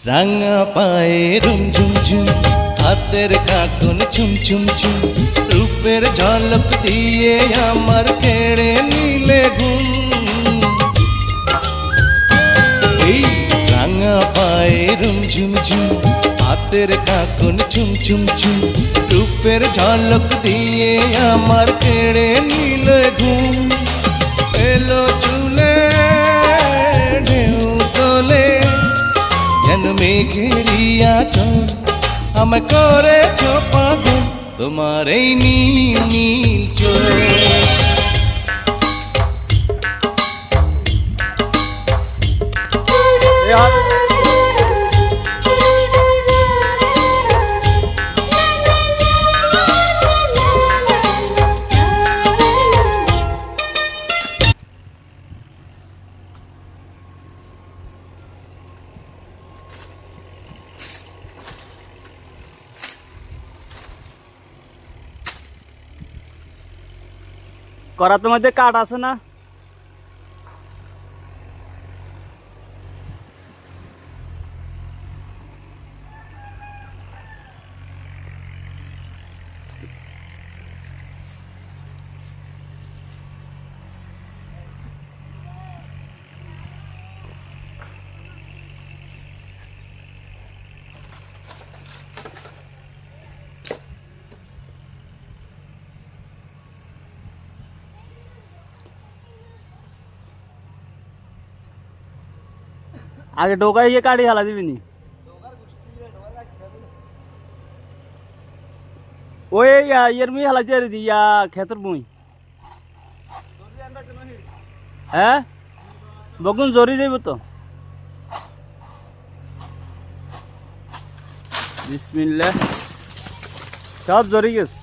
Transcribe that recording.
রাঙা পায়ে রুম ঝুম ঝুম, হাতের কাটুন চুম চুম চুম, রূপের ঝলক দিয়ে আমার কেড়ে নিলে ঘুম। এই রাঙা পায়ে রুম ঝুম ঝুম, হাতের কাটুন চুম চুম চুম, রূপের ঝলক দিয়ে আমার কেড়ে নিলে ঘুম। এলো চুলে ঢেউ তোলে যেন মেঘেরিয়া চল, আমায় করেছ পাগল তোমার এই নীল নীল চোখ। করাতের মধ্যে কাঠ আছে না? আগে ঢোকাই গিয়ে কাটি হেলা দিবি নি? ওই ইয়ের মুই হেলা দিয়ে দি ইয়া ক্ষেতের মুই। হ্যাঁ বগুন জরি যাইব তো। বিসমিল্লাহ, সব জরি গেছে।